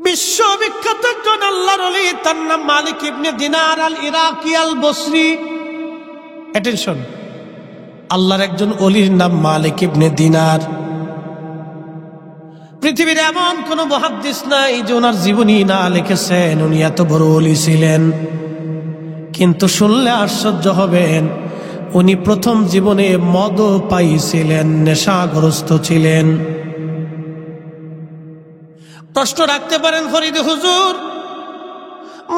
বিশ্ববিখ্যাত একজন আল্লাহর ওলি, তার নাম মালিক ইবনে দিনার আল ইরাকি আল বসরি। অ্যাটেনশন, আল্লাহর একজন ওলির নাম মালিক ইবনে দিনার। পৃথিবীর এমন কোন মুহাদ্দিস নাই যে ওনার জীবনী না লিখেছেন। উনি এত বড় ওলি ছিলেন, কিন্তু শুনলে আশ্চর্য হবেন, উনি প্রথম জীবনে মদও পাইছিলেন, নেশাগ্রস্ত ছিলেন। প্রশ্ন রাখতে পারেন, ফরিদ হুজুর,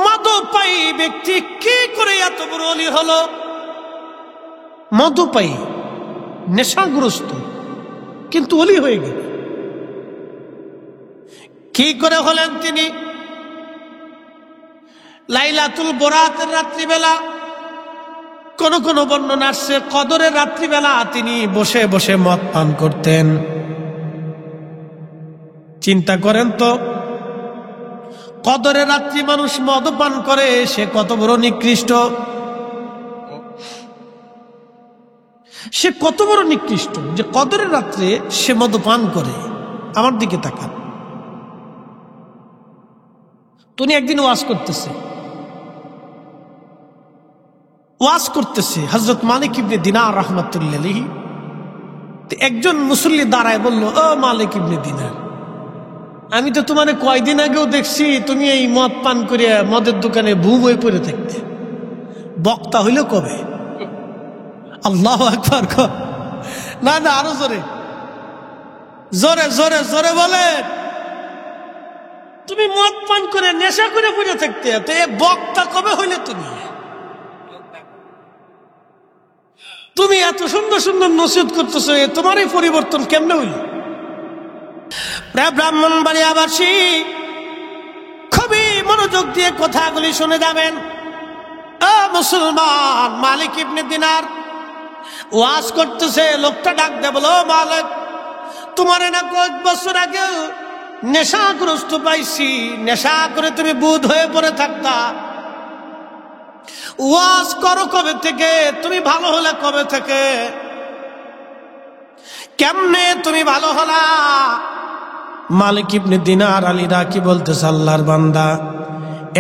মদপায়ী ব্যক্তি কি করে এত বড় ওলি হলো? মদপায়ী, নেশাগ্রস্ত, কিন্তু ওলি হয়ে গেল। কি করে হলেন তিনি? লাইলাতুল বরাতের রাত্রিবেলা, কোন কোন বর্ণনা আসছে কদরের রাত্রিবেলা তিনি বসে বসে মদ পান করতেন। চিন্তা করেন তো, কদরের রাত্রি মানুষ মদ পান করে, সে কত বড় নিকৃষ্ট, সে কত বড় নিকৃষ্ট যে কদরের রাত্রে সে মদ পান করে। আমার দিকে তাকান। তুমি একদিন ওয়াজ করতেছে হযরত মালিক ইবনে দিনার রাহমাতুল্লাহি আলাইহি। একজন মুসল্লি দাঁড়ায় বলল, ও মালিক ইবনে দিনার, আমি তো তোমার কয়দিন আগেও দেখছি তুমি এই মদ পান করিয়া মদের দোকানে বুম হয়ে পড়ে থাকতে। বক্তা হইল কবে? আল্লাহু আকবার। না না, আরো জোরে জোরে জোরে জোরে বলে, তুমি মদ পান করে নেশা করে পড়ে থাকতে, তো এ বক্তা কবে হইলে? তুমি এত সুন্দর সুন্দর নসিহত করতেছো, তোমার এই পরিবর্তন কেমনে হইল? ব্রাহ্মণবাড়িয়াবাসী খুবই মনোযোগ দিয়ে কথাগুলি শুনে যাবেন। ও মুসলমান, মালিক ইবনে দিনার ওয়াজ করতেছে। লোকটা ডাক দে, বলো, মালিক, তোমার না কয়েক বছর আগে নেশাগ্রস্ত পাইছি, নেশা করে তুমি বুধ হয়ে পড়ে থাকতা। ওয়াজ করো কবে থেকে? তুমি ভালো হলে কবে থেকে? কেমনে তুমি ভালো হলা? মালিক ইবনে দিনার আল ইরাকি বলতেছে, আল্লাহর বান্দা,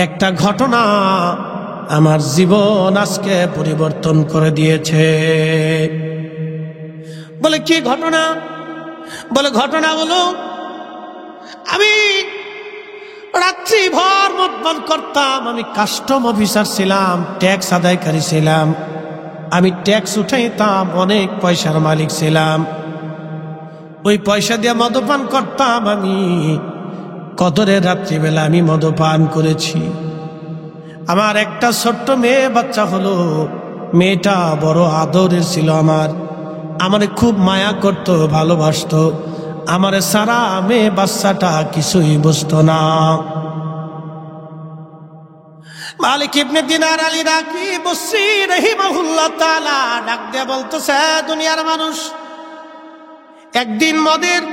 একটা ঘটনা আমার জীবন আজকে পরিবর্তন করে দিয়েছে। বলে, কি ঘটনা? বলে, ঘটনা হলো, আমি রাত্রি ভর মদ পান করতাম। আমি কাস্টম অফিসার ছিলাম, ট্যাক্স আদায়কারী ছিলাম। আমি ট্যাক্স উঠাইতাম, অনেক পয়সার মালিক ছিলাম। ওই পয়সা দিয়ে মদপান করতাম। আমি কদরের রাত্রিবেলা আমি মদপান করেছি। আমার একটা ছোট্ট মেয়ে বাচ্চা হলো। মেয়েটা বড় আদরের ছিল আমার খুব মায়া করতো, ভালোবাসতো। আমারে সারা মেয়ে বাচ্চাটা কিছুই বুঝতো না। মালিক ইবনে দিনার আল ইরাকি বসরি রাহিমাহুল্লাহ তাআলা ডাক দিয়ে বলতেছে, দুনিয়ার মানুষ, একদিন মদের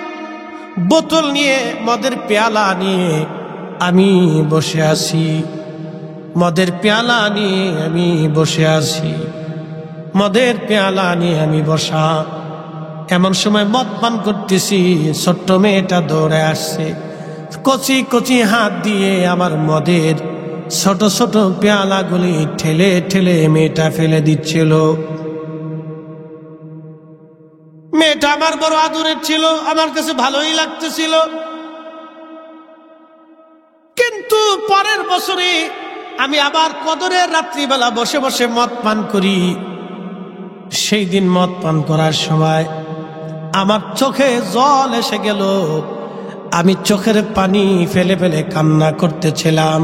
বোতল নিয়ে, মদের পেয়ালা নিয়ে আমি বসে আছি। মদের পেয়ালা নিয়ে আমি বসে আছি। মদের পেয়ালা নিয়ে আমি বসা। এমন সময় মদ পান করতেছি, ছোট্ট মেয়েটা দৌড়ে আসছে। কচি কচি হাত দিয়ে আমার মদের ছোট ছোট পেয়ালাগুলি ঠেলে ঠেলে মেয়েটা ফেলে দিচ্ছিল। মেয়েটা আমার বড় আদরের ছিল, আমার কাছে ভালোই লাগতেছিল। কিন্তু পরের বছরে আমি আবার কদরের রাত্রিবেলা বসে বসে মদ পান করি। সেই দিন মদ পান করার সময় আমার চোখে জল এসে গেল। আমি চোখের পানি ফেলে ফেলে কান্না করতেছিলাম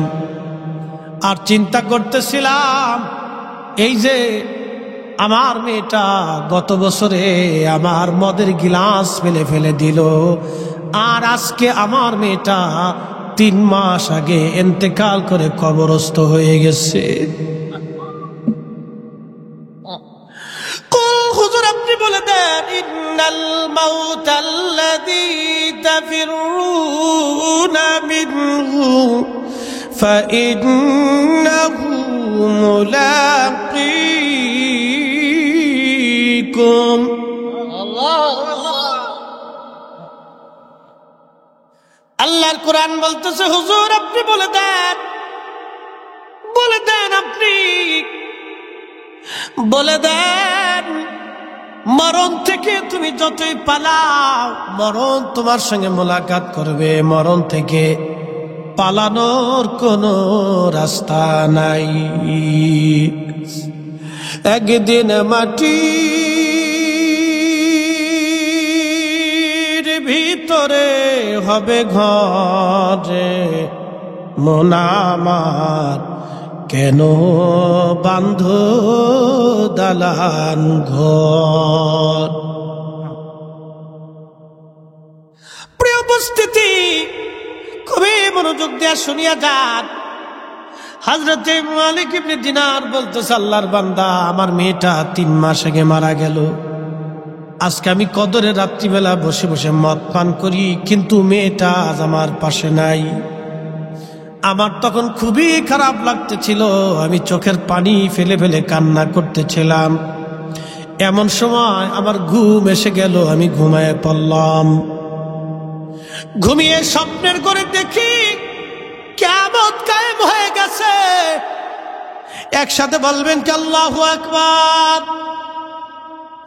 আর চিন্তা করতেছিলাম, এই যে আমার মেয়েটা গত বছরে আমার মদের গিলাস ফেলে ফেলে দিল, আর আজকে আমার মেয়েটা 3 মাস আগে ইন্তেকাল করে কবরস্থ হয়ে গেছে। হুজুর, আপনি বলে দেন, ইন্নাল মাউতাল্লাযী তাফিরুনা মিনহু ফাইন্নাহু মুলাকীকুম। আল্লাহ আল্লাহর কোরআন বলতেছে, হুজুর আপনি বলে দেন আপনি বলে দেন, মরণ থেকে তুমি যতই পালাও, মরণ তোমার সঙ্গে মোলাকাত করবে, মরণ থেকে পালানোর কোনো রাস্তা নাই। একদিন মাটির ভিতরে হবে ঘরে, মন আমার কেন বান্ধ দালান ঘর। প্রিয় উপস্থিতি, খুবই মনোযোগ দিয়ে শুনিয়া যান। হযরত মালিক ইবনে দিনার বলতেছে, আল্লাহর বান্দা, আমার মেয়েটা 3 মাস আগে মারা গেল। আজকে আমি কদরের রাত্রিবেলা বসে বসে মদ পান করি, কিন্তু মেয়েটা আজ আমার পাশে নাই। আমার তখন খুবই খারাপ লাগতেছিল, আমি চোখের পানি ফেলে ফেলে কান্না করতেছিলাম। এমন সময় আমার ঘুম এসে গেল, আমি ঘুমায় পড়লাম। ঘুমিয়ে স্বপ্নের করে দেখি কিয়ামত কায়েম হয়ে গেছে। একসাথে বলবেন কি আল্লাহু আকবার।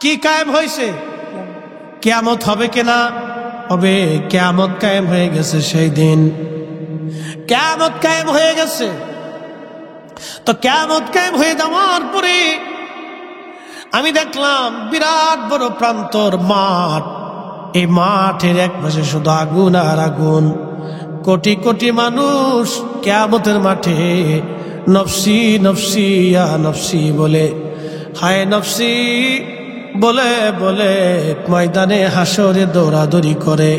কি কায়েম হয়েছে? কিয়ামত হবে কিনা? হবে। কিয়ামত কায়েম হয়ে গেছে। সেই দিন কিয়ামত কায়েম হয়ে গেছে। তো কিয়ামত কায়েম হয়ে যাওয়ার পরে আমি দেখলাম বিরাট বড় প্রান্তর মাঠ। এই মাঠের এক পাশে শুধু আগুন আর আগুন। কোটি কোটি মানুষ কিয়ামতের মাঠে নফসি নফসি ইয়া নফসি বলে, হায় নফসি বলে বলে ময়দানে হাসরে দৌড়াদৌড়ি করে,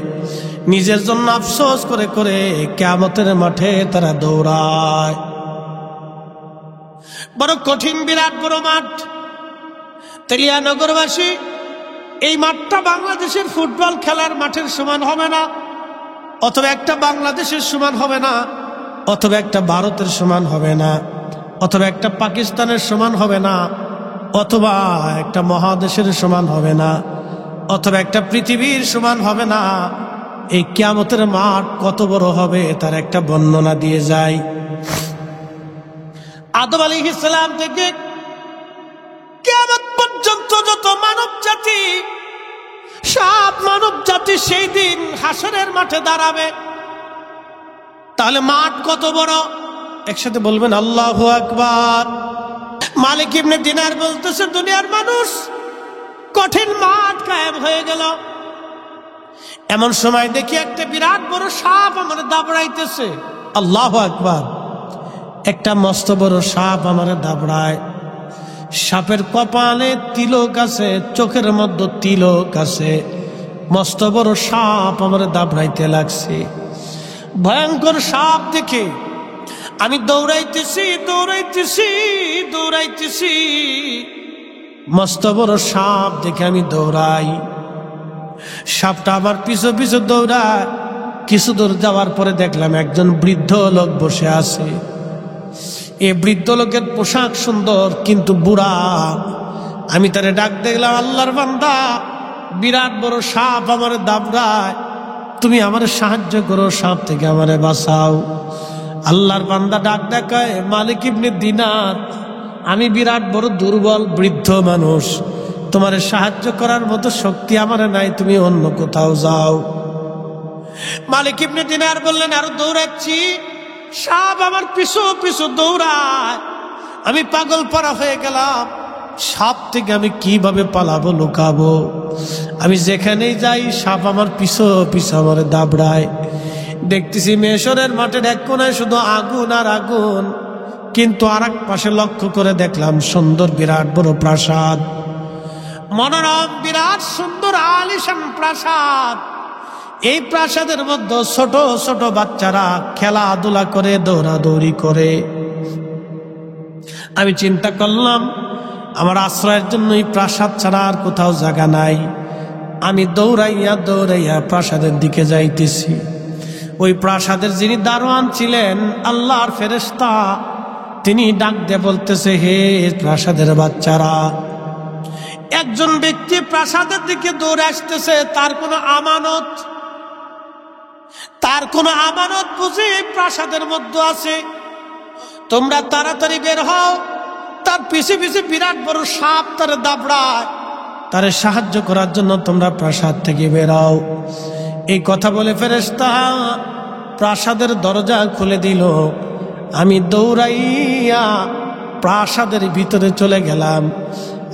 নিজের জন্য আফসোস করে করে কিয়ামতের মাঠে তারা দৌড়ায়। বড় কঠিন বিরাট বড় মাঠ। তেলিয়া নগরবাসী, এই মাঠটা বাংলাদেশের ফুটবল খেলার মাঠের সমান হবে না, অথবা একটা বাংলাদেশের সমান হবে না, অথবা একটা ভারতের সমান হবে না, অথবা একটা পাকিস্তানের সমান হবে না, অথবা একটা মহাদেশের সমান হবে না, অথবা একটা পৃথিবীর সমান হবে না। এই কিয়ামতের মাঠ কত বড় হবে তার একটা বর্ণনা দিয়ে যায়। আদম আলাইহিস সালাম থেকে কিয়ামত পর্যন্ত যত মানব জাতি, সব মানব জাতি সেই দিন হাসরের মাঠে দাঁড়াবে। তাহলে মাঠ কত বড়? একসাথে বলবেন আল্লাহু আকবার। মালিক ইবনে দিনার বলতেছে, দুনিয়ার মানুষ, কঠিন মাঠ কায়েম হয়ে গেল। এমন সময় দেখি একটা বিরাট বড় সাপ আমার দাবড়াইতেছে। আল্লাহু আকবার। একটা মস্ত বড় সাপ আমার দাবড়ায়। সাপের কপালে তিলক আছে, চোখের মধ্যে তিলক আছে। মস্ত বড় সাপ আমার দাবড়াইতে লাগছে। ভয়ঙ্কর সাপ দেখে আমি দৌড়াইতেছি দৌড়াইতেছি দৌড়াইতেছি। মস্ত বড় সাপ দেখে আমি দৌড়াই। সাপটা আমার পিছু পিছু দৌড়ায়। কিছু দূর যাওয়ার পরে দেখলাম একজন বৃদ্ধ লোক বসে আছে। এই বৃদ্ধ লোকের পোশাক সুন্দর কিন্তু বুড়া। আমি তারে ডাক দেখলাম, আল্লাহর বান্দা, বিরাট বড় সাপ আমার দাবড়ায়, তুমি আমার সাহায্য করো, সাপ থেকে আমারে বাঁচাও। আল্লাহর বান্দা ডাক দেখায়, মালিক ইবনে দিনার, আমি বিরাট বড় দুর্বল বৃদ্ধ মানুষ, তোমার সাহায্য করার মতো শক্তি আমার নাই, তুমি অন্য কোথাও যাও। মালিক ইবনে দিনার বললেন, আরো দৌড়াচ্ছি, সাপ আমার পিছু পিছু দৌড়ায়। আমি পাগল পারা হয়ে গেলাম। সাপ থেকে আমি কিভাবে পালাবো, লুকাবো? আমি যেখানেই যাই সাপ আমার পিছু পিছু আমার দাবড়ায়। দেখতেছি মেশরের মাঠের এক কোনায় শুধু আগুন আর আগুন, কিন্তু আর এক পাশে লক্ষ্য করে দেখলাম সুন্দর বিরাট বড় প্রাসাদ, মনোরম বিরাট সুন্দর আলিশান প্রাসাদ। এই প্রাসাদের মধ্যে ছোট ছোট বাচ্চারা খেলাধুলা করে, দৌড়াদৌড়ি করে। আমি চিন্তা করলাম, আমার আশ্রয়ের জন্য এই প্রাসাদ ছাড়া আর কোথাও জায়গা নাই। আমি দৌড়াইয়া দৌড়াইয়া প্রাসাদের দিকে যাইতেছি। ওই প্রাসাদের যিনি দারোয়ান ছিলেন, আল্লাহর ফেরেশতা, তিনি ডাক দিয়ে বলতেছে, হে প্রাসাদের বাচ্চারা, একজন ব্যক্তি প্রাসাদের দিকে দৌড়ে আসতেছে, তার কোনো আমানত, তার কোন আমানত বুঝি প্রাসাদের মধ্যে আছে, তোমরা তাড়াতাড়ি বের হও। তার পিছে পিছে বিরাট বড় সাপ তারে দাবড়ায়, তারে সাহায্য করার জন্য তোমরা প্রাসাদ থেকে বের হও। এই কথা বলে ফেরেশতা প্রাসাদের দরজা খুলে দিল। আমি দৌড়াইয়া প্রাসাদের ভিতরে চলে গেলাম।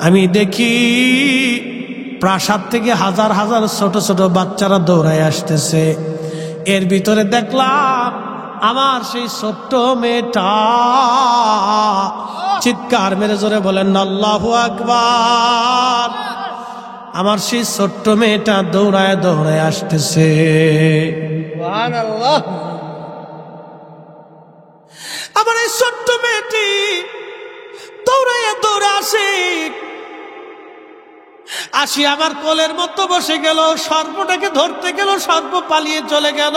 আমি দেখি প্রাসাদ থেকে হাজার হাজার ছোট ছোট বাচ্চারা দৌড়ায় আসতেছে। এর ভিতরে দেখলাম আমার সেই ছোট্ট মেয়েটা। চিৎকার মেরে জোরে বলেন আল্লাহু আকবার। আমার সেই ছোট্ট মেয়েটা দৌড়ায় দৌড়ায় আসতেছে। সুবহানাল্লাহ। আমার এই ছোট্ট মেয়েটি দৌড়াইয়া দৌড়ে আসি আমার কোলের মতো বসে গেল। সর্পটাকে ধরতে গেল, সর্প পালিয়ে চলে গেল।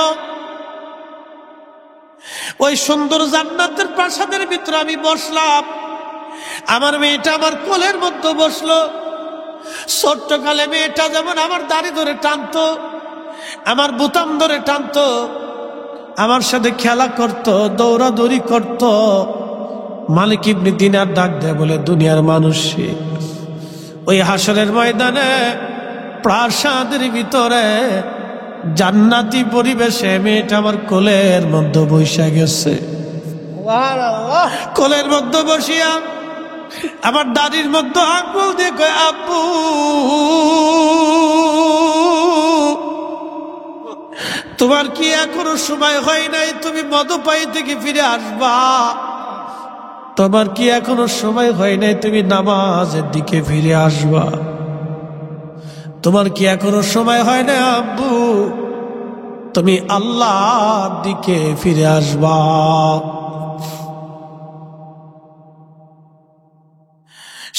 ওই সুন্দর জান্নাতের প্রাসাদের ভিতরে আমি বসলাম। আমার মেয়েটা আমার কোলের মধ্যে বসলো। ছোট্ট কালে মেয়েটা যেমন আমার দাড়ি ধরে টানতো, আমার বুতাম ধরে টানতো, আমার সাথে খেলা করত, দৌড়াদৌড়ি করত। মালিক ইবনে দিনার ডাক দেয় বলে, দুনিয়ার মানুষ ওই হাসরের ময়দানে প্রাসাদের ভিতরে জান্নাতি পরিবেশে মেয়েটা আমার কোলের মধ্যে বসে গেছে। সুবহানাল্লাহ। কোলের মধ্যে বসিয়া আমার দাদির মধ্যে আঙ্গুল দিয়ে কয়, আব্বু তোমার কি এখনো সময় হয় নাই? তুমি মদপাই থেকে ফিরে আসবা। তোমার কি এখনো সময় হয় নাই? তুমি নামাজের দিকে ফিরে আসবা। তোমার কি এখনো সময় হয় না আব্বু? তুমি আল্লাহর দিকে ফিরে আসবা।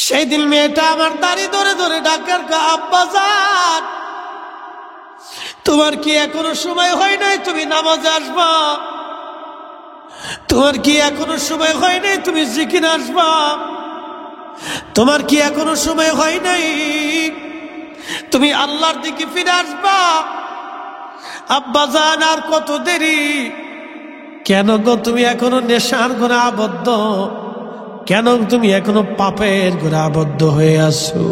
সেই দিন মেয়েটা আমার দাড়ি ধরে ধরে ডাকার, আব্বা যান তোমার কি এখনো সময় হয় নাই? তুমি নামাজে আসবা। তোমার কি এখনো সময় হয় নাই? তুমি জিকির আসবা। তোমার কি এখনো সময় হয় নাই? তুমি আল্লাহর দিকে ফিরে আসবা। আব্বা জান আর কত দেরি? কেন গো তুমি এখনো নেশার ঘরে আবদ্ধ? কেন তুমি এখনো পাপের ঘরে আবদ্ধ হয়ে আছো?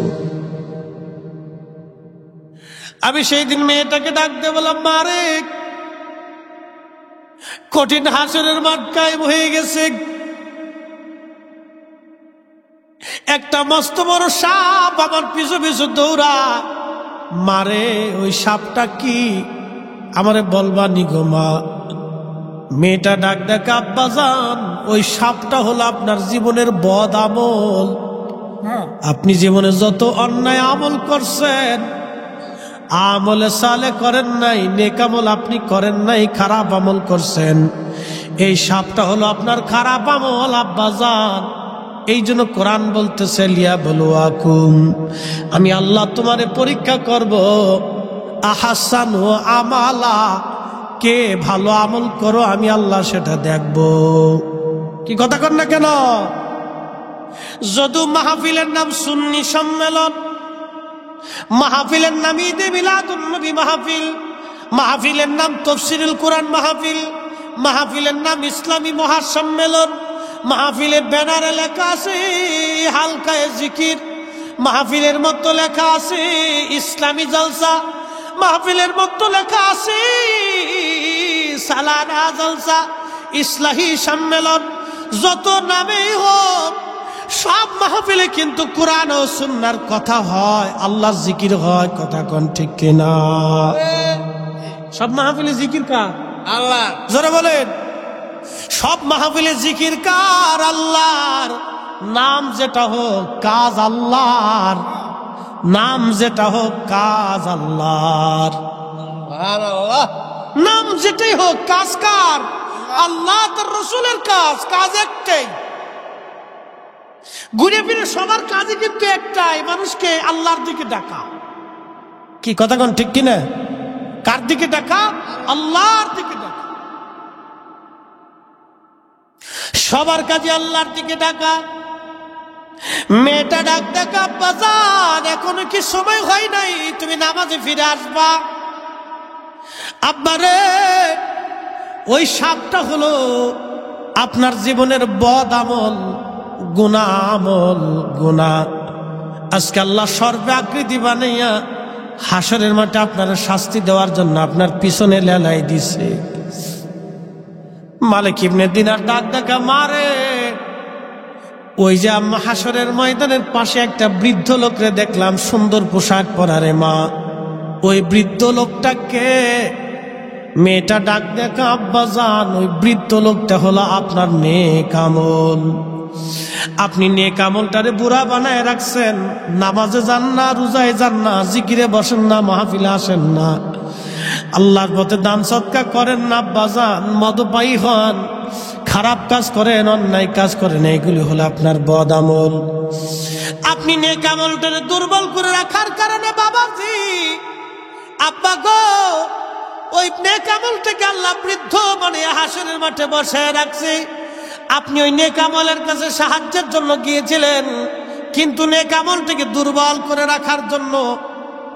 আমি সেই দিন মেয়েটাকে ডাক দিয়ে বললাম, মারে কঠিন হাসরের মাঠ কায়েম হয়ে গেছে। একটা মস্ত বড় সাপ আমার পিছু পিছু দৌড়া। মারে ওই সাপটা কি আমারে বলবা নিগো মা? মেয়েটা ডাক ডাক, আব্বা জান ওই সাপটা হলো আপনার জীবনের বদ আমল। আপনি জীবনে যত অন্যায় আমল করছেন, আমলে সালে করেন নাই, নেক আমল আপনি করেন নাই, খারাপ আমল করছেন। এই সাপটা হলো আপনার খারাপ আমল আব্বা জান। এই জন্য কোরআন বলতেছে, লিয়া বলুয়াকুম, আমি আল্লাহ তোমারে পরীক্ষা করব, আহাসানু আমালা, কে ভালো আমল করো আমি আল্লাহ সেটা দেখব। কি কথা কর না কেন? যদু মাহফিলের নাম সুন্নি সম্মেলন, মাহফিলের নাম ঈদে মিলাদুন নবী মাহফিল, মাহফিলের নাম তাফসীরুল কোরআন মাহফিল, মাহফিলের নাম ইসলামী মহাসম্মেলন, মাহফিলের ব্যানারে লেখা আছে হালকায়ে জিকির, মাহফিলের মতো লেখা আছে ইসলামী জলসা, মাহফিলের মতো লেখা আছে সালানা জলসা, ইসলাহী সম্মেলন। যত নামেই হোক, সব মাহফিলে কিন্তু কোরআন ও সুন্নাহর কথা হয়, আল্লাহর জিকির হয়। কথা কোন ঠিক কিনা? সব মাহফিলে জিকির কার? আল্লাহ। জোরে বলেন। সব মাহফিলে জিকির কার? আল্লাহর। নাম যেটা হোক কাজ আল্লাহর, নাম যেটা হোক কাজ আল্লাহর। সুবহানাল্লাহ। নাম যেটাই হোক কাজ কার? আল্লাহ তার রসুলের কাজ। কাজ একটাই, ঘুরে ফিরে সবার কাজই কিন্তু একটাই, মানুষকে আল্লাহর দিকে ডাকা। কি কথা কোন ঠিক কিনা? কার দিকে ডাকা? আল্লাহর দিকে ডাকা। সবার কাজে আল্লাহর দিকে ডাকা। মেয়েটা ডাক ডাকা, বাজান এখনো কি সময় হয় নাই? তুমি নামাজে ফিরে আসবা। আব্বা রে ওই সাপটা হলো আপনার জীবনের বদ আমল, গুনাহ আমল, গুনাহ। আজকে আল্লাহ সর্বে আকৃতি বানাইয়া হাসরের মাঠে আপনার শাস্তি দেওয়ার জন্য আপনার পিছনে লেলাই দিছে। মালিক ইবনে দিনার ডাক ডাকা মারে, ওই যে আম্মা হাসরের ময়দানের পাশে একটা বৃদ্ধ লোকরে দেখলাম সুন্দর পোশাক পরারে মা, ওই বৃদ্ধ লোকটাকে মেয়েটা ডাক দেখা আব্বা যান, ওই বৃদ্ধ লোকটা হলো আপনার নেক আমল। আপনি নেক আমলটারে বুড়া বানায় রাখছেন, নামাজে যান না, রোজায় যান না, জিকিরে বসেন না, মাহফিলে আসেন না, আল্লাহর পথে দান সদকা করেন না আব্বা যান, মদপায়ী হন, খারাপ কাজ করেন, অন্যায় কাজ করেন, এইগুলি হলো আপনার বদ আমল। আপনি নেক আমলটারে দুর্বল করে রাখার কারণে বাবাজি, আব্বা গো, ওই নেক আমলটাকে আল্লাহ বৃদ্ধ বানিয়ে হাসরের মাঠে বসায় রাখছে। আপনি ওই নেক আমলের কাছে সাহায্যের জন্য গিয়েছিলেন, কিন্তু নেক আমলটাকে দুর্বল করে রাখার জন্য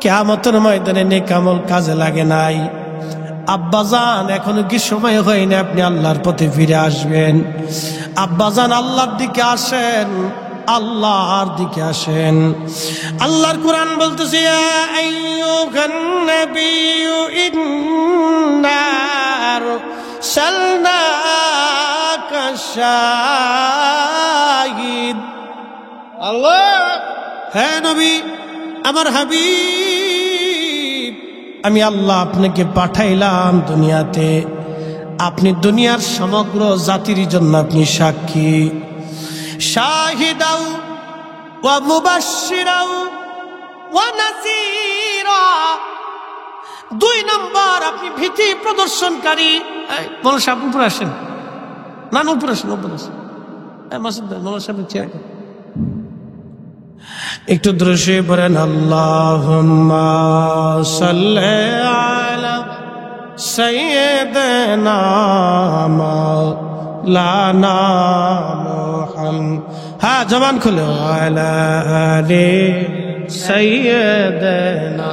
কিয়ামতের ময়দানে নেক আমল কাজে লাগে নাই। আব্বাজান, এখনো কি সময় হয়নি আপনি আল্লাহর পথে ফিরে আসবেন? আব্বাজান, আল্লাহর দিকে আসেন, আল্লাহর দিকে আসেন। আল্লাহর কোরআন বলতেছে, ইয়া আইয়ুহান নাবিয়্যু ইন্না আরসালনাকা শাহিদ। আল্লাহ, হ্যাঁ নবী, আমার হাবিব, আমি আল্লাহ আপনাকে পাঠাইলাম দুনিয়াতে, আপনি দুনিয়ার সমগ্র জাতির জন্য আপনি সাক্ষী। শাহিদাও ওয়া মুবাশশিরাও ওয়া নাযীরা, 2 নম্বর আপনি ভীতি প্রদর্শনকারী। মোল্লা সাহেব উপরে আসেন, না উপরে আসেন, উপরে আসেন, মাসুদ ভাই, মোল্লা সাহেব চেয়ার একটু দৃশ্যে পড়েন, আল্লাহুম্মা সাল্লি আলা সাইয়্যিদিনা মাওলানা মুহাম্মদ। হ্যাঁ, জবান খুলে, আলা আলি সাইয়্যিদিনা।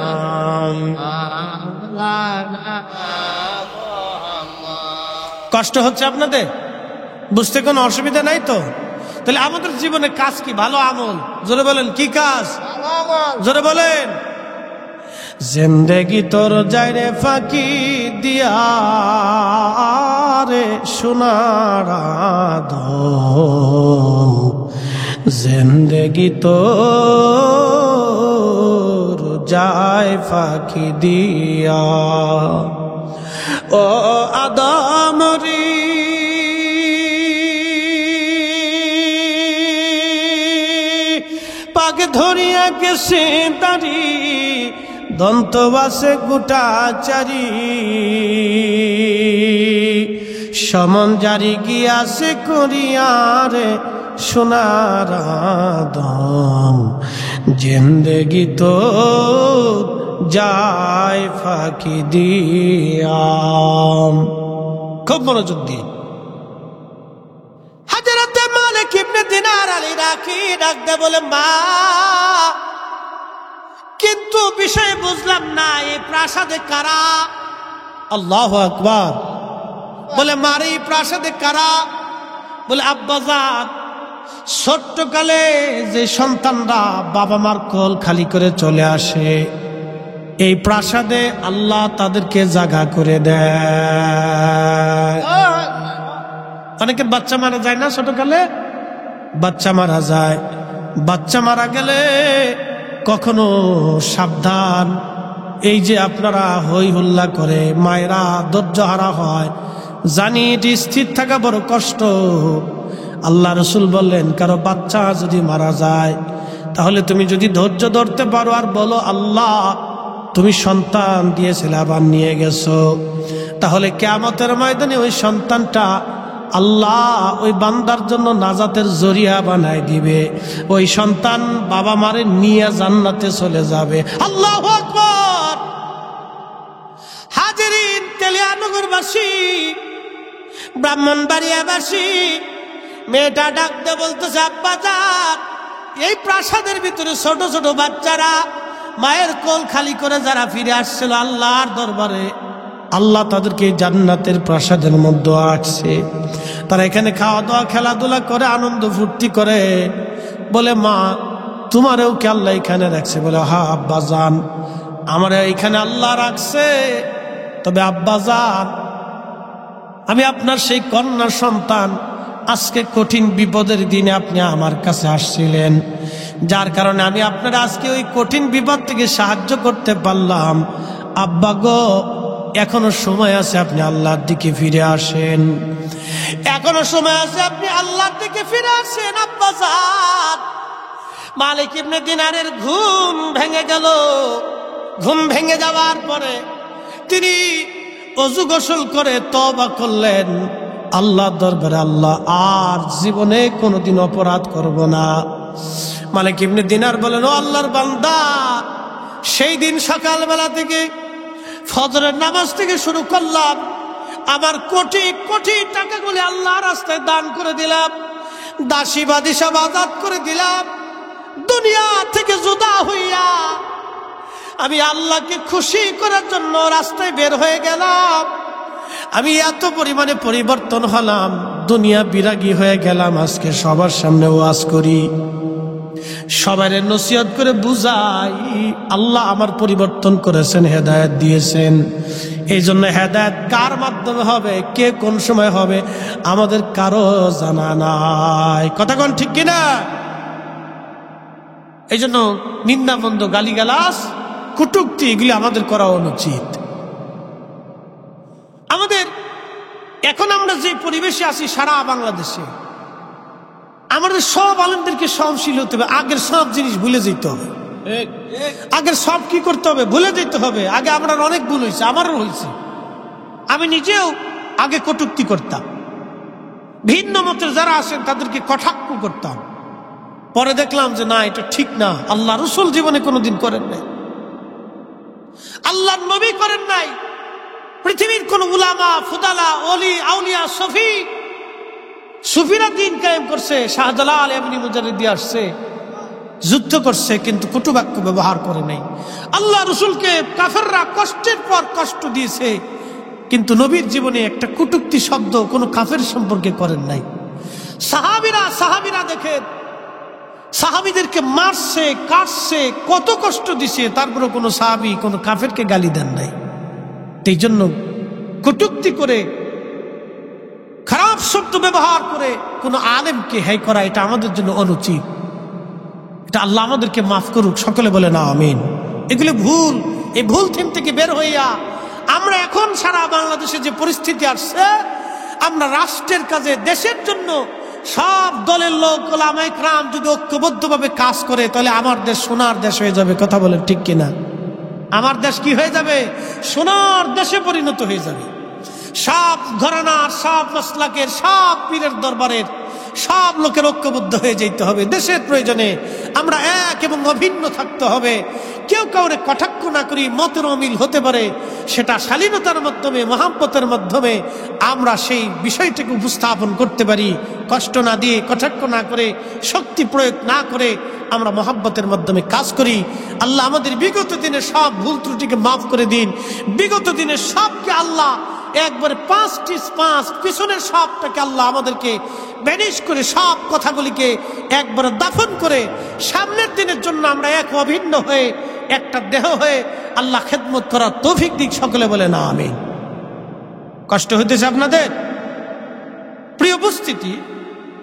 কষ্ট হচ্ছে আপনাদের? বুঝতে কোনো অসুবিধা নাই তো? তাহলে আমাদের জীবনে কাজ কি? ভালো আমল। জোরে বলেন, কি কাজ? জোরে বলেন। জিন্দেগি তোর যায় রে ফাঁকি দিয়া রে সোনার আদম, জিন্দেগি তোর যায় ফাঁকি দিয়া, ও আদম রে পাক ধরিয়া গেছে তারি, দন্তবাসে গোটা চারি, সমন জারি গিয়াছে করিয়ারে সোনার আদম, জিন্দেগি তো যায় ফাঁকি দিয়া। খুব মনোযোগ দিয়ে হযরত মালিক ইবনে দিনার আলী রাখি ডাকতে বলে, মা, কিন্তু বিষয় বুঝলাম না, এই প্রাসাদে কারা? আল্লাহু আকবার। বলে, মারে এই প্রাসাদে কারা? বলে, আব্বাজান, ছোট্টকালে যে সন্তানরা বাবা মার কোল খালি করে চলে আসে, এই প্রাসাদে আল্লাহ তাদেরকে জায়গা করে দেয়। অনেকের বাচ্চা মারা যায় না ছোটকালে? বাচ্চা মারা যায়। বাচ্চা মারা গেলে কখনো সাবধান, এই যে আপনারা হই হুল্লা করে মায়েরা ধৈর্য হারা হয়, জানি এটি স্থির থাকা বড় কষ্ট। আল্লাহ রসুল বললেন, কারো বাচ্চা যদি মারা যায়, তাহলে তুমি যদি ধৈর্য ধরতে পারো আর বলো, আল্লাহ তুমি সন্তান দিয়েছিলে আবার নিয়ে গেছো, তাহলে কিয়ামতের ময়দানে ওই সন্তানটা আল্লাহ ওই বান্দার জন্য নাজাতের জরিয়া বানায় দিবে। ওই সন্তান বাবা মারে নিয়ে জান্নাতে চলে যাবে। আল্লাহু আকবার। হাজিরিন, তেলিয়ানগরবাসী, ব্রাহ্মণবাড়িয়াবাসী, মেয়েটা ডাকতে বলতেছে, আব্বাজান, এই প্রাসাদের ভিতরে ছোট ছোট বাচ্চারা মায়ের কোল খালি করে যারা ফিরে আসছিল আল্লাহর দরবারে, আল্লাহ তাদেরকে জান্নাতের প্রাসাদের মধ্যে আসছে। তারা এখানে খাওয়া দাওয়া খেলাধুলা করে আনন্দ ফুর্তি করে। বলে মা তোমারেও কি আল্লাহ এখানে রাখছে? বলে হ্যাঁ আব্বাজান, আমার এখানে আল্লাহ রাখছে। তবে আব্বাজান, আমি আপনার সেই কন্যার সন্তান, আজকে কঠিন বিপদের দিনে আপনি আমার কাছে আসছিলেন, যার কারণে আমি আপনার আজকে ওই কঠিন বিপদ থেকে সাহায্য করতে পারলাম। আব্বা গো, এখনো সময় আছে, আপনি আল্লাহর দিকে ফিরে আসেন। এখনো সময় আছে, আপনি আল্লাহর দিকে ফিরে আসেন আব্বাজান। মালিক ইবনে দিনারের ঘুম ভেঙে গেল। ঘুম ভেঙে যাওয়ার পরে তিনি অজু গোসল করে তওবা করলেন আল্লাহর দরবারে, আল্লাহ আর জীবনে কোনোদিন অপরাধ করব না। মালিক ইবনে দিনার বলেন, ও আল্লাহর বান্দা, সেই দিন সকালবেলা থেকে ফজরের নামাজ থেকে শুরু করলাম, আমার কোটি কোটি টাকাগুলি আল্লাহর রাস্তায় দান করে দিলাম, দাসী বাদী সব আজাদ করে দিলাম, দুনিয়া থেকে জুদা হইয়া আমি আল্লাহকে খুশি করার জন্য রাস্তায় বের হয়ে গেলাম। আমি এত পরিমাণে পরিবর্তন হলাম, দুনিয়া বিরাগী হয়ে গেলাম। আজকে সবার সামনে ওয়াজ করি, সবার নসিহত করে বুঝাই, আল্লাহ আমার পরিবর্তন করেছেন, হেদায়েত দিয়েছেন। এই জন্য হেদায়েত কার মাধ্যমে হবে, কে কোন সময় হবে, আমাদের কারো জানা নাই। কথা কোন ঠিক কিনা? এই জন্য নিন্দাবন্ধ, গালিগালাজ, কটূক্তি এগুলি আমাদের করা অনুচিত। আমাদের এখন আমরা যে পরিবেশে আছি সারা বাংলাদেশে, আমাদের সব আলেমদেরকে সহনশীল হতে হবে। আগের সব জিনিস ভুলে যেতে হবে। আগের সব কি করতে হবে, ভুলে যেতে হবে। আগে আমরা অনেক ভুল হয়েছে, আমারও হয়েছে। আমি নিজেও আগে কটূক্তি করতাম, ভিন্ন মতের যারা আছেন তাদেরকে কটাক্ষ করতাম। পরে দেখলাম যে না, এটা ঠিক না। আল্লাহ রসুল জীবনে কোনোদিন করেন নাই, আল্লাহ নবী করেন নাই, পৃথিবীর কোন উলামা, ফুদালা, ওলি, আউলিয়া, সফি, সুফিরা দিন কায়েম করছে। শাহজালাল এমনি মুজারিদি আসছে, যুদ্ধ করছে, কিন্তু কটুবাক্য ব্যবহার করে নাই। আল্লাহ রসুলকে কাফেররা কষ্টের পর কষ্ট দিয়েছে, কিন্তু নবীর জীবনে একটা কটূক্তি শব্দ কোনো কাফের সম্পর্কে করেন নাই। সাহাবীরা দেখেন, সাহাবীদেরকে মারছে, কাটছে, কত কষ্ট দিছে, তারপরে কোনো সাহাবী কোনো কাফেরকে গালি দেন নাই। এই জন্য কটূক্তি করে, খারাপ শব্দ ব্যবহার করে কোনো আলেমকে হেয় করা, এটা আমাদের জন্য অনুচিত। এটা আল্লাহ আমাদেরকে মাফ করুক, সকলে বলে না আমিন। এগুলো ভুল। এই ভুল থিম থেকে বের হইয়া আমরা এখন সারা বাংলাদেশে যে পরিস্থিতি আসছে, আমরা রাষ্ট্রের কাজে, দেশের জন্য সব দলের লোক, ওলামায়ে কেরাম যদি ঐক্যবদ্ধভাবে কাজ করে, তাহলে আমার দেশ সোনার দেশ হয়ে যাবে। কথা বলেন ঠিক কিনা? আমার দেশ কি হয়ে যাবে? সোনার দেশে পরিণত হয়ে যাবে। সব ঘরানার, সব মাসলাকের, সব পীরের দরবারের সব লোকের ঐক্যবদ্ধ হয়ে যেতে হবে। দেশের প্রয়োজনে আমরা এক এবং অভিন্ন থাকতে হবে। কেউ কাউরে কটাক্ষ না করি, মতের অমিল হতে পারে, সেটা শালীনতার মাধ্যমে, মহাব্বতের মাধ্যমে আমরা সেই বিষয়টাকে উপস্থাপন করতে পারি। কষ্ট না দিয়ে, কটাক্ষ না করে, শক্তি প্রয়োগ না করে আমরা মহাব্বতের মাধ্যমে কাজ করি। আল্লাহ আমাদের বিগত দিনের সব ভুল ত্রুটিকে মাফ করে দিন। বিগত দিনের সবকে আল্লাহ একবারে 5 পিছনের সবটাকে আল্লাহ আমাদেরকে ব্যানিশ করে, সব কথাগুলিকে একবারে দাফন করে, সামনের দিনের জন্য আমরা এক অভিন্ন হয়ে, একটা দেহ হয়ে আল্লাহ খেদমত করার তৌফিক দিক। সকলে বলে না আমিন। কষ্ট হইতেছে আপনাদের? প্রিয় উপস্থিতি,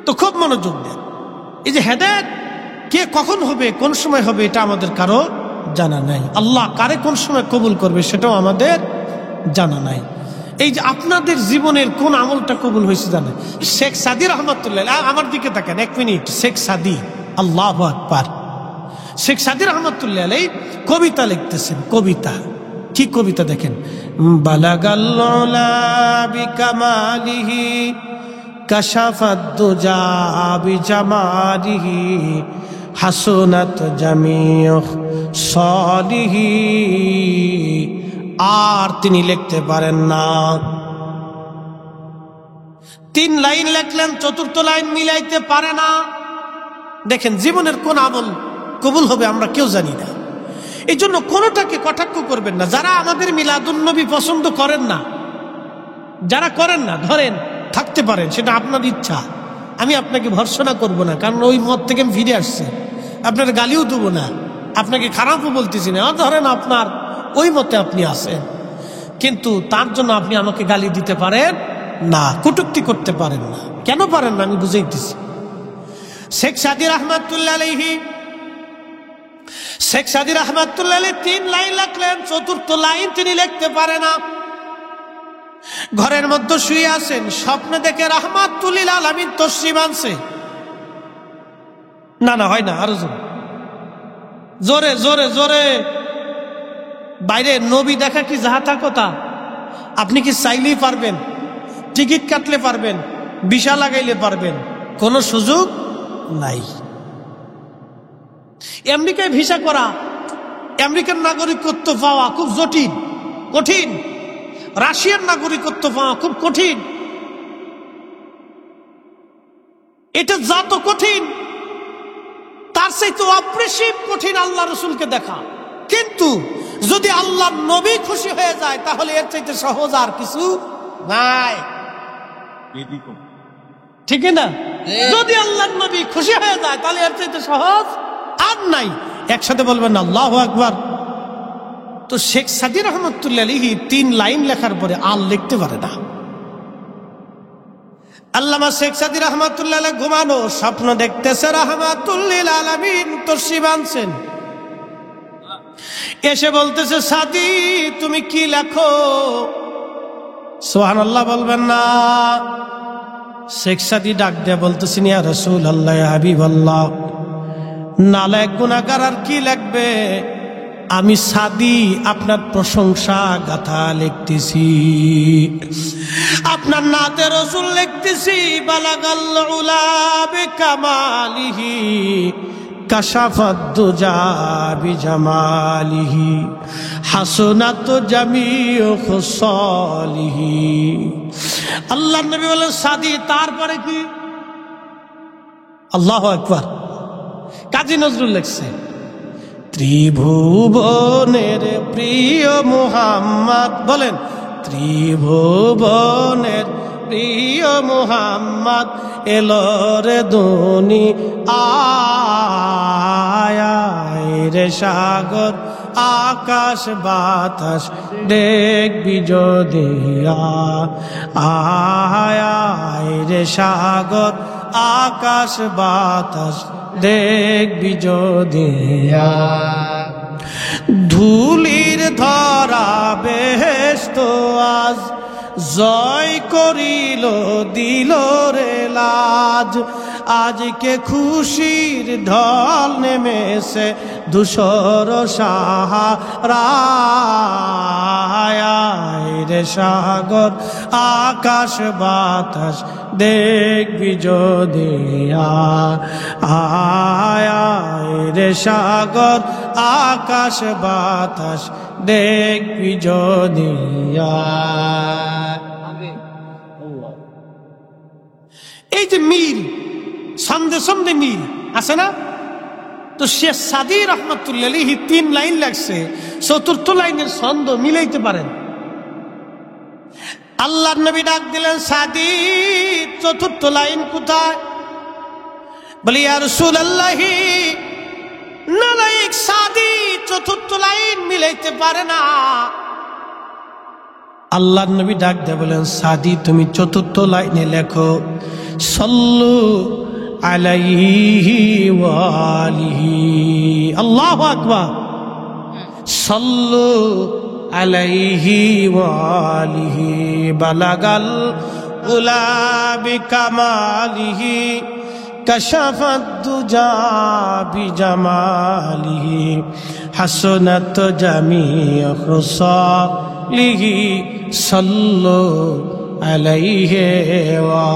তো খুব মনোযোগ দেন। এই যে হেদায়েত কে কখন হবে, কোন সময় হবে, এটা আমাদের কারো জানা নাই। আল্লাহ কারে কোন সময় কবুল করবে সেটাও আমাদের জানা নাই। এই যে আপনাদের জীবনের কোন আমলটা কবুল হয়েছে জানেন? শেখ সাদি রহমতুল্লাহ, আমার দিকে তাকান এক মিনিট। শেখ সাদি, আল্লাহু আকবার। শেখ সাদি রহমতুল্লাহ আলাইহি কবিতা লিখতেছেন। কবিতা কি কবিতা দেখেন? বালাগাল উলা বিকামালিহি কাশাফাদ দুজা বিজামালিহি হাসুনাত জামিউ সালিহি। আর তিনি লিখতে পারেন না। 3 লাইন লিখলেন, 4th লাইন মিলাইতে পারে না। দেখেন জীবনের কোন আমল কবুল হবে আমরা কেউ জানি না। এই জন্য কোনোটাকে কটাক্ষ করবেন না। যারা আমাদের মিলাদুন্নবী পছন্দ করেন না, যারা করেন না, ধরেন থাকতে পারেন, সেটা আপনার ইচ্ছা, আমি আপনাকে ভর্সনা করব না, কারণ ওই মত থেকে আমি ফিরে আসছি। আপনার গালিও দেবো না, আপনাকে খারাপও বলতেছি না। ধরেন আপনার ওই মতে আপনি আছেন, কিন্তু তার জন্য আপনি আমাকে গালি দিতে পারেন না, কটূক্তি করতে পারেন না। কেন পারেন না আমি বুঝাইতেছি। শেখ সাদী রহমাতুল্লাহ আলাইহি, শেখ সাদী রহমাতুল্লাহ আলাইহি 3 লাইন লিখলেন, 4th লাইন তিনি লিখতে পারে না। ঘরের মধ্যে শুয়ে আছেন, স্বপ্নে দেখে রাহমাতুল লিল আলামিন তশরিফ আনছে। না না হয় না, আরো জোরে জোরে জোরে। বাইরে নবী দেখা কি যাহা কথা? আপনি কি চাইলেই পারবেন? টিকিট কাটলে পারবেন, ভিসা লাগাইলে পারবেন, কোনো সুযোগ নাই। আমেরিকায় ভিসা করা, আমেরিকার নাগরিকত্ব পাওয়া খুব জটিল, কঠিন। রাশিয়ার নাগরিকত্ব পাওয়া খুব কঠিন। এটা যত কঠিন, তার চাইতে অপ্রেসিভ কঠিন আল্লাহ রসুলকে দেখা। কিন্তু যদি আল্লাহ নবী খুশি হয়ে যায়, তাহলে এর চাইতে সহজ আর কিছু নাই, ঠিক না? যদি আল্লাহ নবী খুশি হয়ে যায়, তাহলে এর চাইতে সহজ আর নাই। একসাথে বলবেন আল্লাহু আকবার। তো শেখ সাদী রহমাতুল্লাহ আলাইহি 3 লাইন লেখার পরে আর লিখতে পারে না। আল্লামা শেখ সাদী রহমাতুল্লাহ আলাইহি ঘুমানো, স্বপ্ন দেখতেছে রাহমাতুল লিল আলামিন তশরিফ আনছেন। এসে বলতেছে, সাদী তুমি কি লেখো? সুবহানাল্লাহ বলবেন না। শেখ সাদী ডাক দিয়ে বলতেছেন, ইয়া রাসূলুল্লাহ, ইয়া হাবিবাল্লাহ, নালায়েক গুনাহগার আর কি লিখবে? আমি সাদী আপনার প্রশংসা গাথা লিখতেছি, আপনার নাতে রাসূল লিখতেছি। বালাগাল উলা বিকামালিহি কাশাফাদ দুজা বিজামালিহি হাসনাত জামিউ খুসালিহি। আল্লাহর নবী বলেন, সাদী তারপরে কি? আল্লাহু আকবার। কাজী নজরুল লিখছে, ত্রিভুবনের প্রিয় মুহাম্মদ, বলেন ত্রিভুবনের প্রিয় মুহাম্মদ এলো রে দুনি আয় রে সাগর আকাশ বাতাস দেখবি যদি আয় রে সাগর আকাশ বাতাস দেখবি যদি। ধুলির ধরা বেহেশত আজ জয় করিল দিল রে লাজ। আজকে খুশির ঢল নেমেছে ধূসর সাহারায় রে সাগর আকাশ বাতাস দেখবি যদি আয় রে সাগর আকাশ বাতাস দেখবি যদি। এই যে মিল, সন্ধে সন্ধে মিল আছে না? তো শেখ সাদী রহমাতুল্লাহ আলাইহি 3 লাইন লাগছে, 4th লাইনের ছন্দ মিলাইতে পারেন। আল্লাহর নবী ডাক দিলেন, সাদী 4th লাইন কোথায়? বলি, ইয়া রাসূলুল্লাহ, নালায়েক সাদী 4th লাইন মিলাইতে পারে না। আল্লাহর নবী ডাক দিয়ে বলেন, সাদী তুমি 4th লাইনে লেখো, সাল্লু আলাইহি ওয়া আলিহি। আল্লাহু আকবার। সাল্লু আলাইহি ওয়া আলিহি বালাগাল উলা বিকামালিহি কাশাফাদ দুজা বিজামালিহি হাসনাত জামিউ খুসালিহি সাল্লু আলাইহি ওয়া।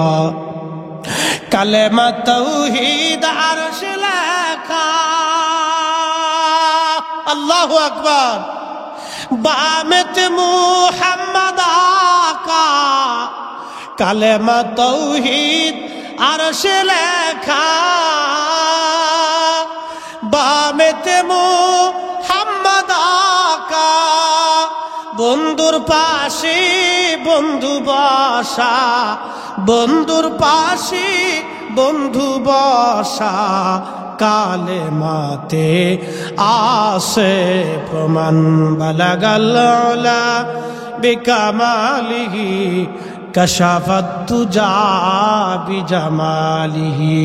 কালেমা তাওহীদ আরশে লেখা, আল্লাহু আকবার। বামেতে মুহাম্মদ আকা, কালেমা তাওহীদ আরশে লেখা। বামেতে মুহাম্মদ বন্ধুর পাশে বন্ধু বসা, বন্ধুর পাশে বন্ধু বসা, কালে মাতে আসে প্রমাণ। বালাগাল উলা বিকামালিহি কাশাফাত তুজা বিজামালিহি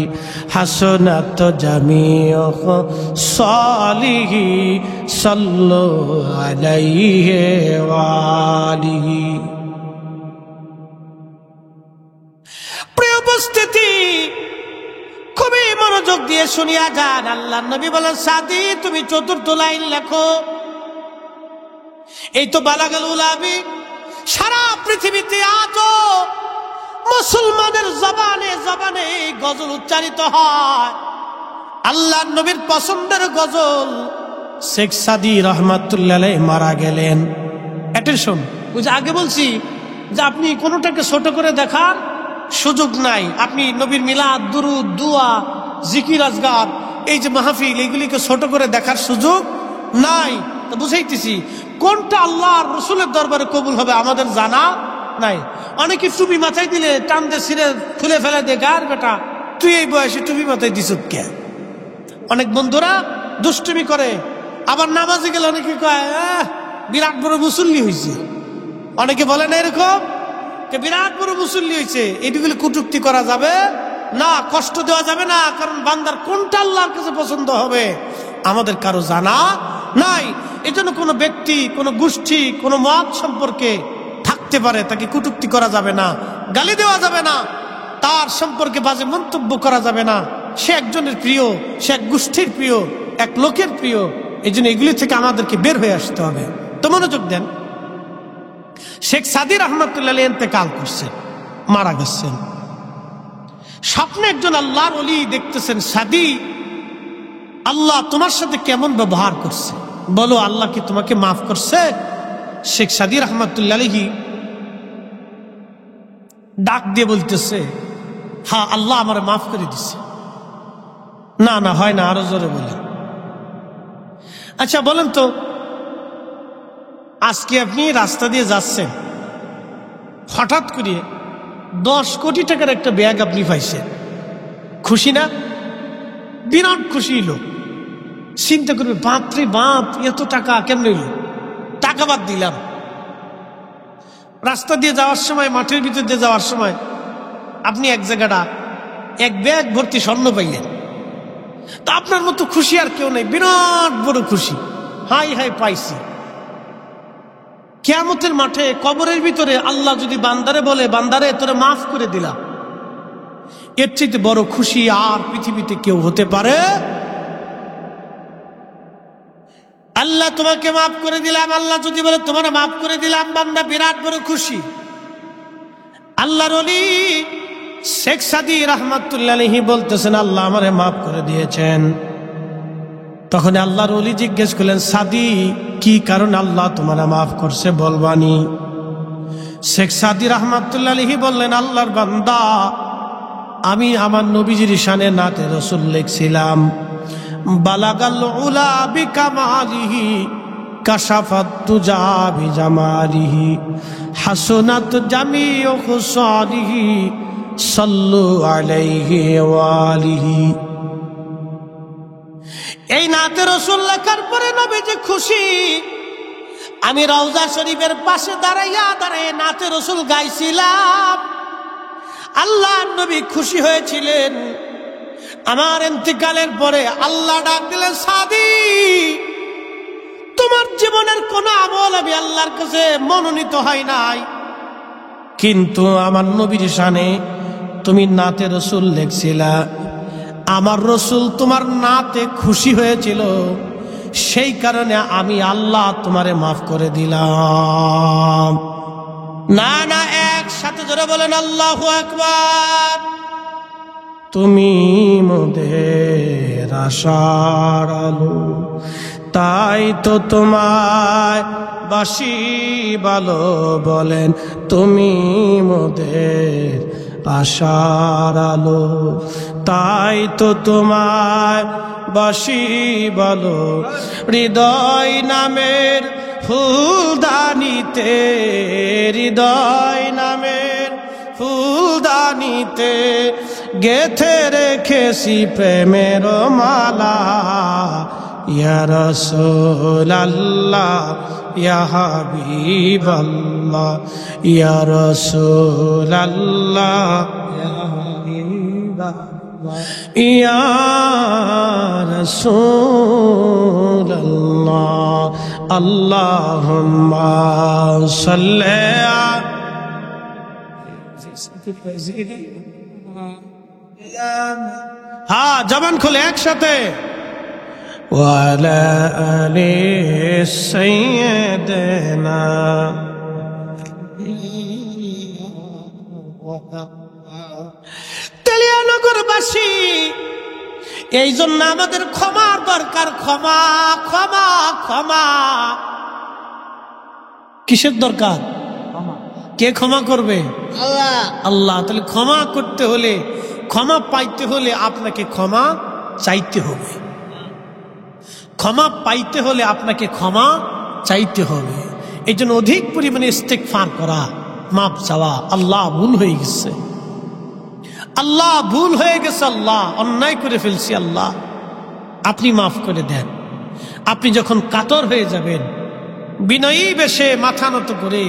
হাসনাত জামিউ সালিহি সাল্লু আলাইহি ওয়ালিহি। প্রিয় উপস্থিতি, খুবই মনোযোগ দিয়ে শুনিয়া যান। আল্লাহর নবী বলেন, সাদি তুমি চতুর্থ লাইন লেখো। এই তো বালাগাল উলাবি সারা পৃথিবীতে আজও মুসলমানের জবানে জবানে এই গজল উচ্চারিত হয়। আল্লাহর নবীর পছন্দের গজল। শেখ সাদি রহমাতুল্লাহ আলাইহি মারা গেলেন। অ্যাটেনশন, ওই যে আগে বলছি যে আপনি কোনোটাকে ছোট করে দেখার সুযোগ নাই। আপনি নবীর মিলাদ, দুরুদ, দুয়া, জিকির, আজগার, এই যে মাহফিল, এইগুলিকে ছোট করে দেখার সুযোগ নাই। তো বুঝাইতেছি কোনটা আল্লাহর রসুলের দরবারে কবুল হবে আমাদের জানা নাই। অনেকে টুপি মাথায় দিলে টান দিয়ে ছিঁড়ে খুলে ফেলে দে, গার বেটা তুই এই বয়সে টুপি মাথায় দিস কে? অনেক বন্ধুরা দুষ্টুমি করে। আবার নামাজে গেলে অনেকে কয় বিরাট বড় মুসল্লি হয়েছে। অনেকে বলে না এরকম, বিরাট বড় মুসল্লি হয়েছে। এইগুলি কটূক্তি করা যাবে না, কষ্ট দেওয়া যাবে না। কারণ বান্দার কোনটা আল্লাহর কাছে পছন্দ হবে আমাদের কারো জানা নাই। এজন্য কোনো ব্যক্তি, কোনো গোষ্ঠী, কোনো মত সম্পর্কে থাকতে পারে, তাকে কটূক্তি করা যাবে না, গালি দেওয়া যাবে না, তার সম্পর্কে বাজে মন্তব্য করা যাবে না। সে একজনের প্রিয়, সে এক গোষ্ঠীর প্রিয়, এক লোকের প্রিয়। এই জন্য এগুলি থেকে আমাদেরকে বের হয়ে আসতে হবে। তো মনোযোগ দেন। শেখ সাদি রহমাতুল্লাহ আলাইহি ইন্তেকাল করছেন, মারা গেছেন। স্বপ্নে একজন আল্লাহর ওলি দেখতেছেন, সাদি আল্লাহ তোমার সাথে কেমন ব্যবহার করছে, বলো আল্লাহ কি তোমাকে মাফ করছে? শেখ সাদি রহমাতুল্লাহ আলাইহি ডাক দিয়ে বলতেছে, হ্যাঁ আল্লাহ আমার মাফ করে দিছে। না না, হয় না, আরো জোরে বলেন। আচ্ছা বলেন তো, আজকে আপনি রাস্তা দিয়ে যাচ্ছেন, হঠাৎ করে 10 কোটি টাকার একটা ব্যাগ আপনি পাইছেন, খুশি না? বিরাট খুশি হইল। চিন্তা করবে, বাপরে বাপ, এত টাকা কেমন হইল? টাকা বাদ দিলাম। রাস্তা দিয়ে যাওয়ার সময়, মাঠের ভিতর দিয়ে যাওয়ার সময় আপনি এক জায়গাটা এক ব্যাগ ভর্তি স্বর্ণ পাইলেন। তা আপনার মতো খুশি আর কেউ নেই, বিরাট বড় খুশি, হাই হাই পাইছি। কিয়ামতের মাঠে কবরের ভিতরে আল্লাহ যদি বান্দারে বলে, বান্দারে তোরে মাফ করে দিলাম, এর চাইতে বড় খুশি আর পৃথিবীতে কেউ হতে পারে? আল্লাহ তোমাকে মাফ করে দিলাম, আল্লাহ যদি বলে তোমার মাফ করে দিলাম, বান্দা বিরাট বড় খুশি। আল্লাহর ওলি শেখ সাদি রহমাতুল্লাহ আলাইহি বলতেছেন, আল্লাহ আমারে মাফ করে দিয়েছেন। তখন আল্লাহর ওলি জিজ্ঞেস করলেন, সাদি কি কারণে আল্লাহ তোমারে মাফ করছে বলবানি? শেখ সাদি রহমাতুল্লাহ আলাইহি বললেন, আল্লাহর বান্দা, আমি আমার নবীজির শানে নাতে রাসূল লিখছিলাম, বালাগাল উলা বিকামালিহি কাশাফাত তুজা বিজামালিহি হাসনাত জামিউ খুসালিহি সাল্লু আলাইহি ওয়ালিহি। এই নাতে রাসূল লেখার পরে নবীজি খুশি। আমি রওজা শরীফের পাশে দাঁড়াইয়া নাতে রাসূল গাইছিলাম। আল্লাহর নবী খুশি হয়েছিলেন। আমার ইন্তেকালের পরে আল্লাহ ডাক দিলেন, সাদি তোমার জীবনের কোন আমল আমি আল্লাহর কাছে মনোনীত হয় নাই, কিন্তু আমার নবীর শানে তুমি নাতে রাসূল লিখছিলা। আমার রাসূল তোমার নাতে খুশি হয়েছিল, সেই কারণে আমি আল্লাহ তোমারে মাফ করে দিলাম। না না, একসাথে জোরে বলেন আল্লাহু আকবার। তুমি মোদের আশার আলো, তাই তো তোমায় বাসি ভালো বলেন। তুমি মোদের আশার আলো, তাই তো তোমায় বাসি ভালো। হৃদয় নামের ফুলদানিতে, হৃদয় নামের ফুলদানিতে গেথে রেখেছি প্রেমের মালা। ইয়া রাসূলাল্লাহ, ইয়া হাবিবাল্লাহ, ইয়া রাসূলাল্লাহ, ইয়া হাবিবাল্লাহ, ইয়া রাসূলাল্লাহ। আল্লাহুম্মা সাল্লি হ্যাঁ, জবান খুলে একসাথে। ওয়ালা আলি সাইয়্যিদিনা, তেলিয়ানগরবাসী, এই জন্য আমাদের ক্ষমার দরকার। ক্ষমা ক্ষমা ক্ষমা। কিসের দরকার? কে ক্ষমা করবে? আল্লাহ। আল্লাহ। তাহলে ক্ষমা করতে হলে, ক্ষমা পাইতে হলে আপনাকে ক্ষমা চাইতে হবে। ক্ষমা পাইতে হলে আপনাকে ক্ষমা চাইতে হবে। এই জন্য অধিক পরিমাণে ইস্তেগফার করা, মাপ চাওয়া। আল্লাহ ভুল হয়ে গেছে, আল্লাহ ভুল হয়ে গেছে, আল্লাহ অন্যায় করে ফেলছি, আল্লাহ আপনি মাফ করে দেন। আপনি যখন কাতর হয়ে যাবেন, বিনয়ী বেশে মাথা নত করে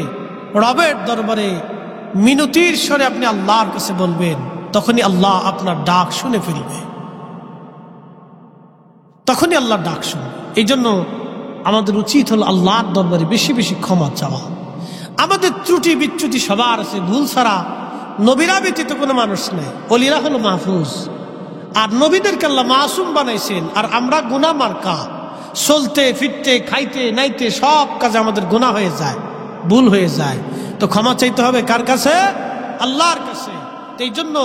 রবের দরবারে মিনতির স্বরে আপনি আল্লাহর কাছে বলবেন, তখনই আল্লাহ আপনার ডাক শুনে ফেলবে, তখনই আল্লাহ ডাক শুনবে। এই জন্য আমাদের উচিত হলো আল্লাহর দরবারে বেশি বেশি ক্ষমা চাওয়া। আমাদের ত্রুটি বিচ্যুতি সবার আছে, ভুল ছাড়া নবীরা ব্যতীত কোনো মানুষ নেই। ওলিরা হলো মাহফুজ, আর নবীদেরকে আল্লাহ মাসুম বানাইছেন। আর আমরা গুনাহ মার্কা, চলতে ফিরতে খাইতে নাইতে সব কাজে আমাদের গুনাহ হয়ে যায়, ভুল হয়ে যায়। তো ক্ষমা চাইতে হবে কার কাছে? আল্লাহর কাছে। এই জন্য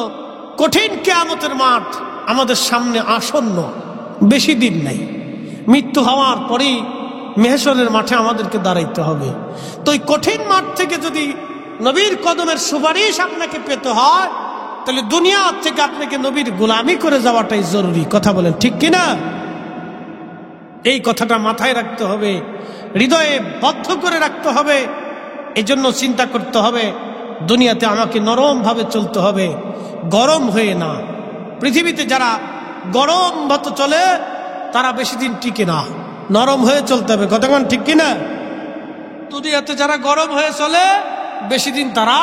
কঠিন কিয়ামতের মাঠ আমাদের সামনে আসন্ন, বেশি দিন নাই। মৃত্যু হওয়ার পরেই মেহশরের মাঠে আমাদেরকে দাঁড়াইতে হবে। তো এই কঠিন মাঠ থেকে যদি নবীর কদমের সুপারিশ আপনাকে পেতে হয়, তাহলে দুনিয়া থেকে আপনাকে নবীর গোলামি করে যাওয়াটাই জরুরি। কথা বলেন ঠিক কিনা? এই কথাটা মাথায় রাখতে হবে, হৃদয়ে বদ্ধ করে রাখতে হবে। এই জন্য চিন্তা করতে হবে, দুনিয়াতে আমাকে নরম ভাবে চলতে হবে, গরম হয়ে না। পৃথিবীতে যারা গরম ভাবে চলে তারা বেশি দিন টিকে না, নরম হয়ে চলতে হবে। কতক্ষণ ঠিক কিনা? দুনিয়াতে যারা গরম হয়ে চলে বেশি দিন তারা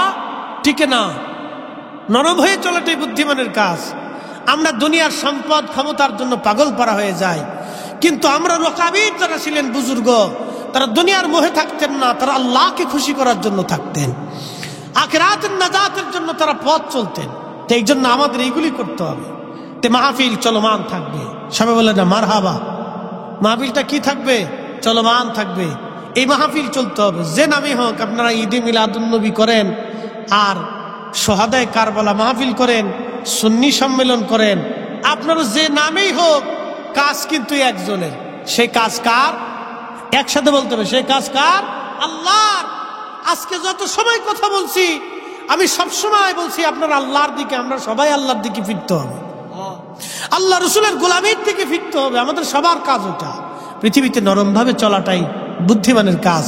টিকে না, নরম হয়ে চলাটাই বুদ্ধিমানের কাজ। আমরা দুনিয়ার সম্পদ ক্ষমতার জন্য পাগল পারা হয়ে যাই, কিন্তু আমরা রকাবির যারা ছিলেন বুজুর্গ, তারা দুনিয়ার মোহে থাকতেন না, তারা আল্লাহকে খুশি করার জন্য থাকতেন, আখিরাতের নাজাতের জন্য তারা পথ চলতেন। তো এই জন্য আমাদের এইগুলি করতে হবে। তে মাহফিল চলমান থাকবে, সবাই বলে না মারহাবা। মাহফিলটা কি থাকবে? চলমান থাকবে। এই মাহফিল চলতে হবে, যে নামে হোক। আপনারা ঈদে মিলাদুন্নবী করেন, আর সোহাদায়ে কারবালা মাহফিল করেন, সুন্নি সম্মেলন করেন, আপনারা যে নামেই হোক, কাজ কিন্তু একজনের। সেই কাজ কার? একসাথে বলতে হবে, সেই কাজ কার? আল্লাহর। আজকে যত সময় কথা বলছি, আমি সব সময় বলছি আপনারা আল্লাহর দিকে, আমরা সবাই আল্লাহর দিকে ফিরতে হবে, আল্লাহ রসুলের গোলামির দিকে ফিরতে হবে। আমাদের সবার কাজ ওটা। পৃথিবীতে নরম ভাবে চলাটাই বুদ্ধিমানের কাজ।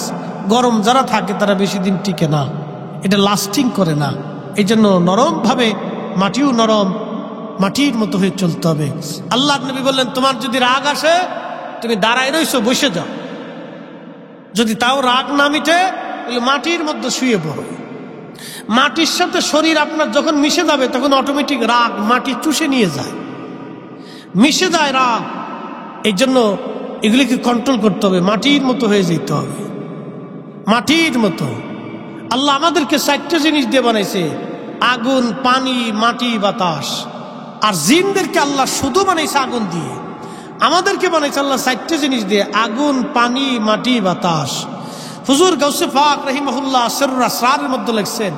গরম যারা থাকে তারা বেশি দিন টিকে না, এটা লাস্টিং করে না। এই জন্য নরম ভাবে, মাটিও নরম, মাটির মতো হয়ে চলতে হবে। আল্লাহ নবী বললেন, তোমার যদি রাগ আসে তুমি দাঁড়ায় রইছো, বসে যাও। যদি তাও রাগ না মিটে তাহলে মাটির মধ্যে শুয়ে পড়ো। মাটির সাথে শরীর আপনার যখন মিশে যাবে, তখন অটোমেটিক রাগ মাটি চুষে নিয়ে যায়, মিশে যায় রাগ। এই জন্য এগুলিকে কন্ট্রোল করতে হবে, মাটির মতো হয়ে যেতে হবে, মাটির মতো। আল্লাহ আমাদেরকে 4টা জিনিস দিয়ে বানাইছে, আগুন, পানি, মাটি, বাতাস। আর জিনদেরকে আল্লাহ শুধু বানাইছে আগুন দিয়ে। আমাদেরকে বানাইছে আল্লাহ 4টা জিনিস দিয়ে, আগুন, পানি, মাটি, বাতাস। হুজুর গাউসে পাক রাহিমাহুল্লাহ সিররুল আসরারের মধ্যে লিখছেন,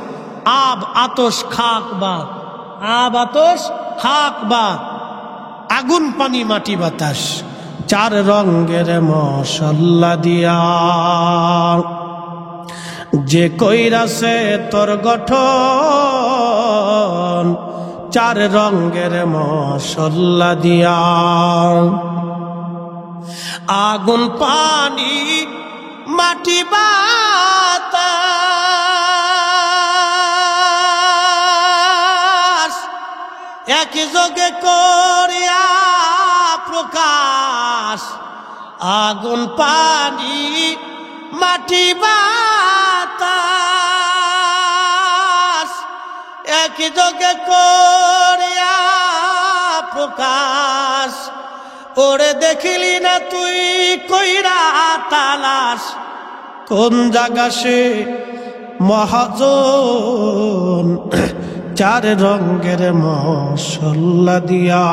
আব, আতশ, খাক, বাত। আব, আতশ, খাক, বাত। আগুন, পানি, মাটি, বাতাস। 4 রঙের মশলা দিয়া যে কইরাছে তোর গঠন, 4 রঙের মশলা দিয়া। আগুন, পানি, মাটি বাতাস একই যোগে করিয়া প্রকাশ আগুন পানি মাটি বাতাস একই যোগে করিয়া প্রকাশ ওরে দেখিলি না তুই কইরা তালাশ কোন জায়গা সে মহাজন চার রঙের মশলা দিয়া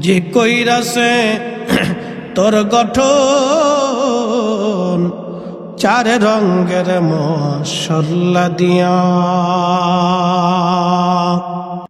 যে কইরাছে তোর গঠন চার রঙের মশলা দিয়া।